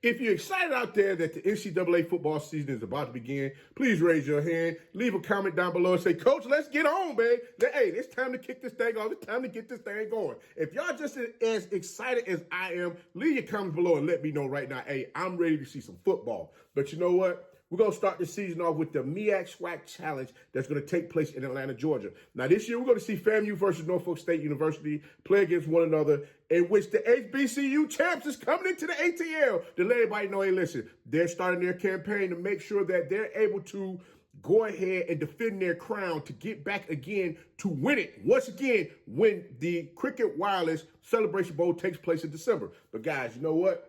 If you're excited out there that the NCAA football season is about to begin, please raise your hand, leave a comment down below and say, Coach, let's get on, babe. Hey, it's time to kick this thing off. It's time to get this thing going. If y'all just as excited as I am, leave your comments below and let me know right now, hey, I'm ready to see some football. But you know what? We're going to start the season off with the MEAC SWAC Challenge that's going to take place in Atlanta, Georgia. Now, this year, we're going to see FAMU versus Norfolk State University play against one another, in which the HBCU champs is coming into the ATL to let everybody know, hey, listen, they're starting their campaign to make sure that they're able to go ahead and defend their crown to get back again to win it once again when the Cricket Wireless Celebration Bowl takes place in December. But, guys, you know what?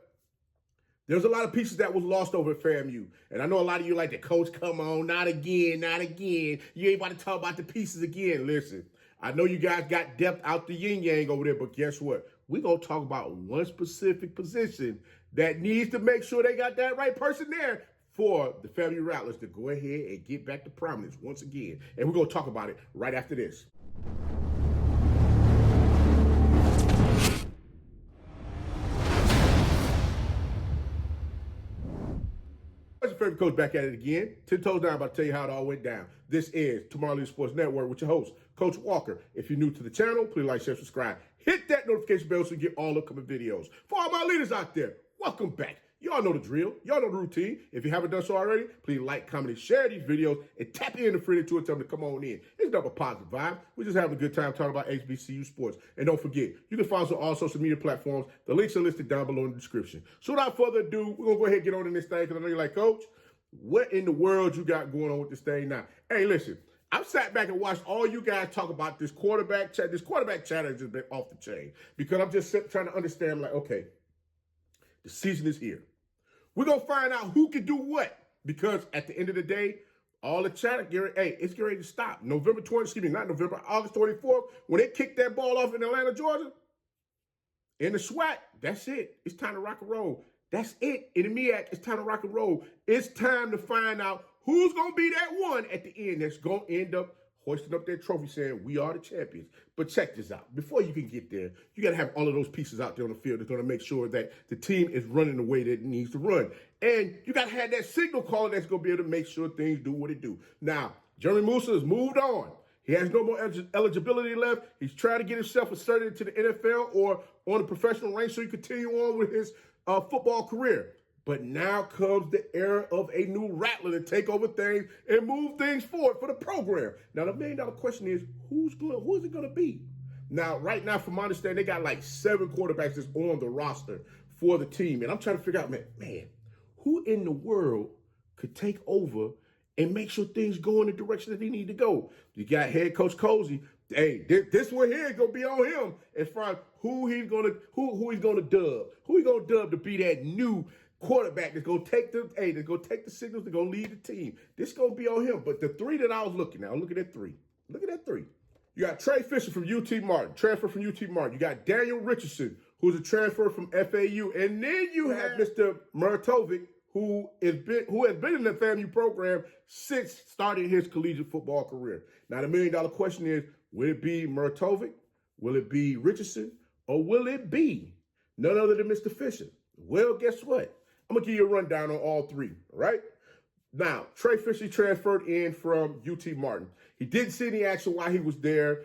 There's a lot of pieces that was lost over at FAMU. And I know a lot of you like, the coach, come on, not again, not again. You ain't about to talk about the pieces again. Listen, I know you guys got depth out the yin-yang over there, but guess what? We're going to talk about one specific position that needs to make sure they got that right person there for the FAMU Rattlers to go ahead and get back to prominence once again. And we're going to talk about it right after this. What's your favorite coach back at it again? 10 toes down, about to tell you how it all went down. This is Tomorrow Leader Sports Network with your host, Coach Walker. If you're new to the channel, please like, share, subscribe. Hit that notification bell so you get all upcoming videos. For all my leaders out there, welcome back. Y'all know the drill. Y'all know the routine. If you haven't done so already, please like, comment, and share these videos and tap in the friend to it. Tell them to come on in. It's double positive vibe. We're just having a good time talking about HBCU sports. And don't forget, you can follow us on all social media platforms. The links are listed down below in the description. So without further ado, we're going to go ahead and get on in this thing because I know you're like, Coach, what in the world you got going on with this thing now? Hey, listen, I've sat back and watched all you guys talk about this quarterback chat. This quarterback chat has just been off the chain because I'm just trying to understand, like, okay, the season is here. We're going to find out who can do what because at the end of the day, all the chatter, it's getting ready to stop. August 24th, when they kick that ball off in Atlanta, Georgia, in the SWAC, that's it. It's time to rock and roll. That's it. In the MEAC, it's time to rock and roll. It's time to find out who's going to be that one at the end that's going to end up hoisting up their trophy saying, we are the champions. But check this out. Before you can get there, you got to have all of those pieces out there on the field that's going to make sure that the team is running the way that it needs to run. And you got to have that signal caller that's going to be able to make sure things do what it do. Now, Jeremy Musa has moved on. He has no more eligibility left. He's trying to get himself inserted into the NFL or on the professional ranks so he can continue on with his football career. But now comes the era of a new Rattler to take over things and move things forward for the program. Now, the $1 million question is, who is it going to be? Now, right now, from my understanding, they got like 7 quarterbacks that's on the roster for the team. And I'm trying to figure out, man, who in the world could take over and make sure things go in the direction that they need to go? You got head coach Colzie. Hey, this one here is gonna be on him as far as who he's gonna dub. Who he's gonna dub to be that new quarterback that's gonna take the signals, that's gonna lead the team. This is gonna be on him. But the 3 that I was looking at, I'm looking at 3. Look at that 3. You got Trey Fisher from UT Martin, transfer from UT Martin. You got Daniel Richardson, who's a transfer from FAU, and then you have Mr. Movic, who has been in the FAMU program since starting his collegiate football career. Now, the $1 million question is, will it be Movic? Will it be Richardson? Or will it be none other than Mr. Fisher? Well, guess what? I'm going to give you a rundown on all 3, all right? Now, Trey Fisher transferred in from UT Martin. He didn't see any action while he was there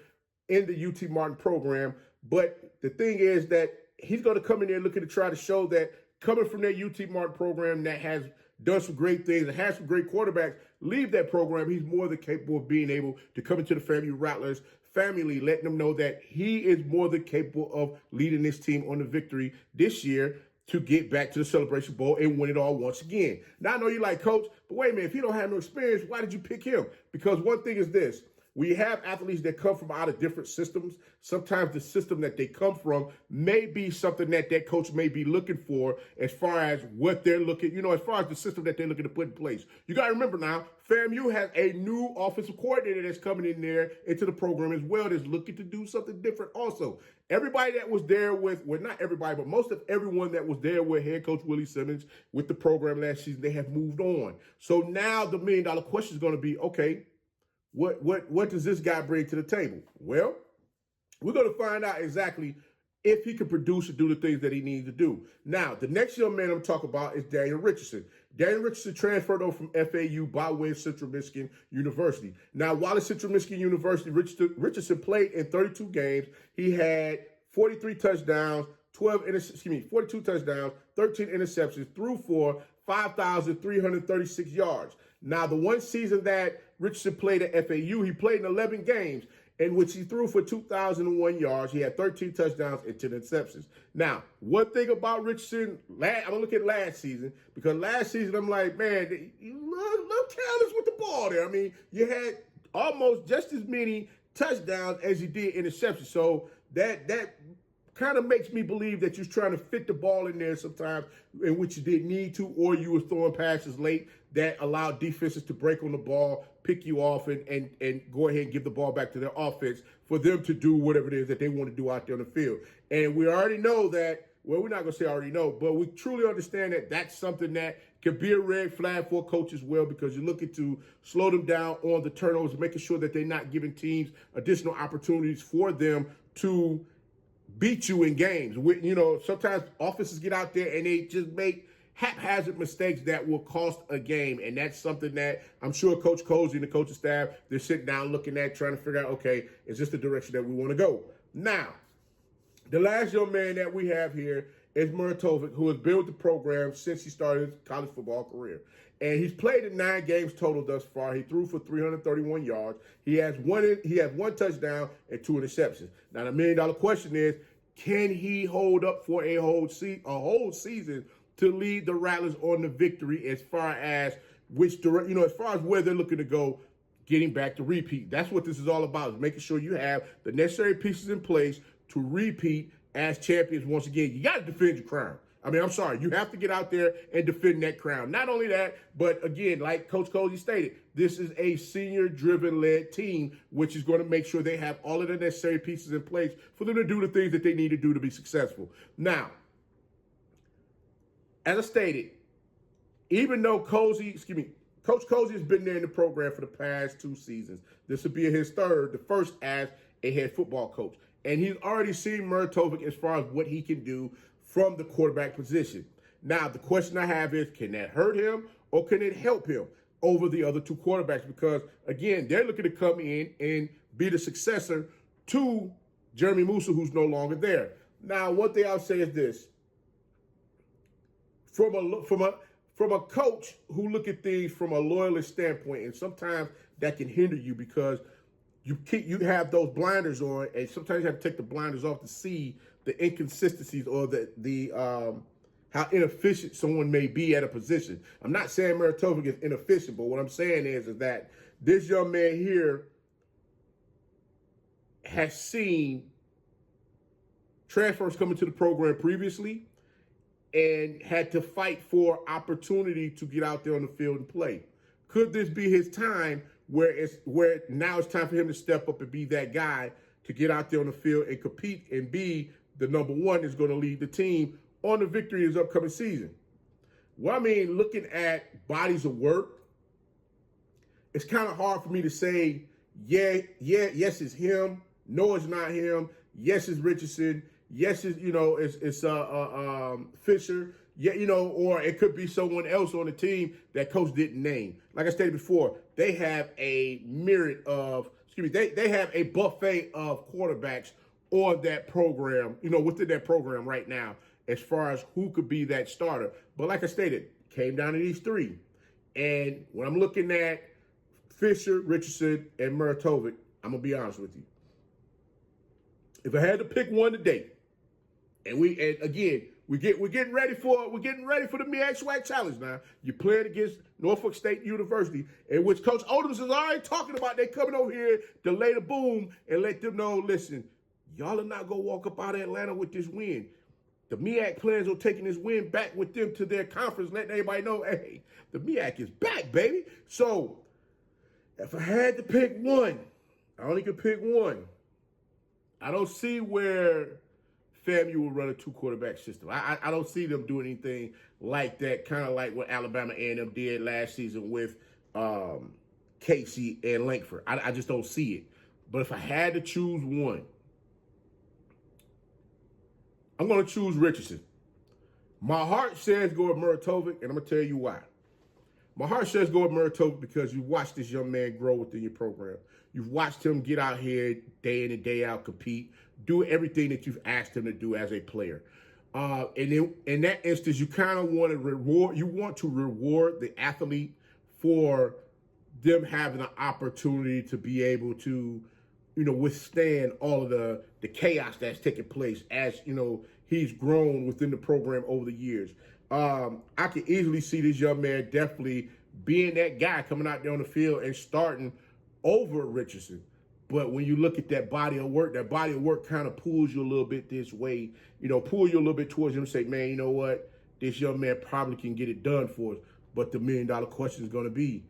in the UT Martin program, but the thing is that he's going to come in there looking to try to show that coming from that UT Martin program that has done some great things and has some great quarterbacks, leave that program, he's more than capable of being able to come into the FAMU Rattlers family, letting them know that he is more than capable of leading this team on the victory this year to get back to the Celebration Bowl and win it all once again. Now, I know you're like, Coach, but wait a minute, if you don't have no experience, why did you pick him? Because one thing is this. We have athletes that come from out of different systems. Sometimes the system that they come from may be something that that coach may be looking for as far as what they're looking, as far as the system that they're looking to put in place. You got to remember now, FAMU has a new offensive coordinator that's coming in there into the program as well that's looking to do something different also. Everybody that was there not everybody, but most of everyone that was there with head coach Willie Simmons with the program last season, they have moved on. So now the $1 million question is going to be, okay, what does this guy bring to the table? Well, we're going to find out exactly if he can produce and do the things that he needs to do. Now, the next young man I'm talking about is Daniel Richardson. Daniel Richardson transferred over from FAU by way of Central Michigan University. Now, while at Central Michigan University, Richardson played in 32 games. He had 42 touchdowns, 13 interceptions, threw for 5,336 yards. Now, the one season that Richardson played at FAU, he played in 11 games, in which he threw for 2,001 yards. He had 13 touchdowns and 10 interceptions. Now, one thing about Richardson, I'm going to look at last season, because last season I'm like, man, you little careless with the ball there. I mean, you had almost just as many touchdowns as you did interceptions. So that kind of makes me believe that you're trying to fit the ball in there sometimes in which you didn't need to, or you were throwing passes late that allowed defenses to break on the ball, pick you off, and go ahead and give the ball back to their offense for them to do whatever it is that they want to do out there on the field. And we already know that, well, we're not going to say already know, but we truly understand that that's something that could be a red flag for a coach as well, because you're looking to slow them down on the turnovers, making sure that they're not giving teams additional opportunities for them to beat you in games. Sometimes offenses get out there and they just make haphazard mistakes that will cost a game. And that's something that I'm sure Coach Colzie and the coaching staff, they're sitting down looking at, trying to figure out, okay, is this the direction that we want to go? Now, the last young man that we have here is Movic, who has been with the program since he started his college football career. And he's played in 9 games total thus far. He threw for 331 yards. He has one touchdown and 2 interceptions. Now, the $1 million question is, can he hold up for a whole season to lead the Rattlers on the victory as far as as far as where they're looking to go, getting back to repeat? That's what this is all about, is making sure you have the necessary pieces in place to repeat as champions once again. You got to defend your crown. I mean, I'm sorry. You have to get out there and defend that crown. Not only that, but again, like Coach Colzie stated, this is a senior-driven led team, which is going to make sure they have all of the necessary pieces in place for them to do the things that they need to do to be successful. Now, as I stated, even though Coach Colzie has been there in the program for the past 2 seasons, this will be his third, the first as a head football coach. And he's already seen Movic as far as what he can do from the quarterback position. Now, the question I have is, can that hurt him or can it help him over the other 2 quarterbacks? Because, again, they're looking to come in and be the successor to Jeremy Musa, who's no longer there. Now, one thing I'll say is this. From a coach who look at things from a loyalist standpoint, and sometimes that can hinder you because you have those blinders on, and sometimes you have to take the blinders off to see the inconsistencies or the how inefficient someone may be at a position. I'm not saying Movic is inefficient, but what I'm saying is that this young man here has seen transfers coming to the program previously and had to fight for opportunity to get out there on the field and play. Could this be his time where now it's time for him to step up and be that guy to get out there on the field and compete and be the number one that's going to lead the team on the victory this upcoming season? Well, I mean, looking at bodies of work, it's kind of hard for me to say, yes, it's him. No, it's not him. Yes, it's Richardson. Yes, it's Fisher. Yeah, or it could be someone else on the team that coach didn't name. Like I stated before, they have a they have a buffet of quarterbacks on that program, within that program right now, as far as who could be that starter. But like I stated, came down to these 3. And when I'm looking at Fisher, Richardson, and Movic, I'm going to be honest with you. If I had to pick one today, we're getting ready for the MEAC SWAC Challenge now. You're playing against Norfolk State University, in which Coach Odoms is already talking about they coming over here to lay the boom and let them know, listen, y'all are not going to walk up out of Atlanta with this win. The MEAC plans on taking this win back with them to their conference, letting everybody know, hey, the MEAC is back, baby. So if I had to pick one, I only could pick one. I don't see where FAMU will run a 2-quarterback system. I don't see them doing anything like that, kind of like what Alabama A&M did last season with Casey and Langford. I just don't see it. But if I had to choose one, I'm going to choose Richardson. My heart says go with Muratovic, and I'm going to tell you why. My heart says go with Muratovic because you've watched this young man grow within your program. You've watched him get out here day in and day out, compete, do everything that you've asked him to do as a player. And in that instance, you kind of want to reward the athlete for them having an opportunity to be able to, withstand all of the chaos that's taking place as, he's grown within the program over the years. I can easily see this young man definitely being that guy coming out there on the field and starting over Richardson. But when you look at that body of work kind of pulls you a little bit this way, pull you a little bit towards him and say, man, you know what? This young man probably can get it done for us. But the $1 million question is going to be,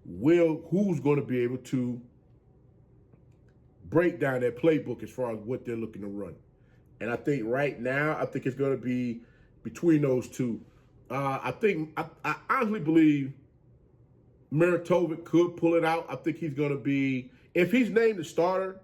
who's going to be able to break down that playbook as far as what they're looking to run? And I think right now, it's going to be between those two. I honestly believe Muratovic could pull it out. I think he's going to be, if he's named the starter,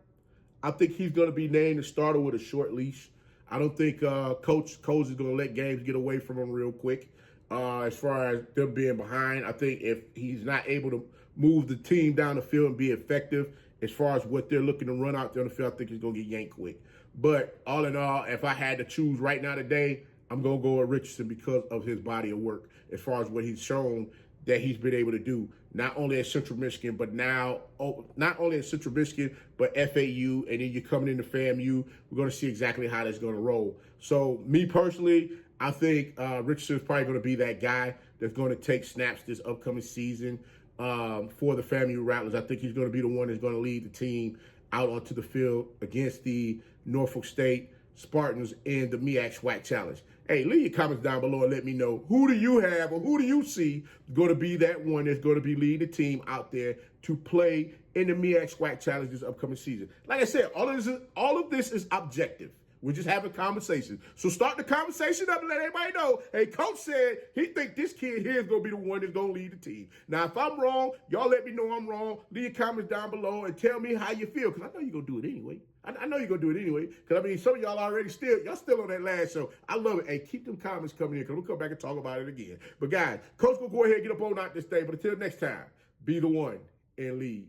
I think he's going to be named the starter with a short leash. I don't think Coach Colzie is going to let games get away from him real quick. As far as them being behind, I think if he's not able to move the team down the field and be effective as far as what they're looking to run out there on the field, I think he's going to get yanked quick. But all in all, if I had to choose right now today, I'm going to go with Richardson because of his body of work as far as what he's shown that he's been able to do, not only at Central Michigan, but now, not only at Central Michigan, but FAU, and then you're coming into FAMU. We're going to see exactly how that's going to roll. So me personally, I think Richardson is probably going to be that guy that's going to take snaps this upcoming season for the FAMU Rattlers. I think he's going to be the one that's going to lead the team out onto the field against the Norfolk State Spartans in the MEAC SWAC Challenge. Hey, leave your comments down below and let me know, who do you have or who do you see going to be that one that's going to be leading the team out there to play in the MEAC SWAC Challenge this upcoming season. Like I said, all of this is objective. We're just having conversation. So start the conversation up and let everybody know, hey, Coach said he think this kid here is going to be the one that's going to lead the team. Now, if I'm wrong, y'all let me know I'm wrong. Leave your comments down below and tell me how you feel, because I know you're going to do it anyway. I know you're going to do it anyway, because, some of y'all already y'all still on that last show. I love it. Hey, keep them comments coming in, because we'll come back and talk about it again. But, guys, Coach will go ahead and get up on out this day. But until next time, be the one and lead.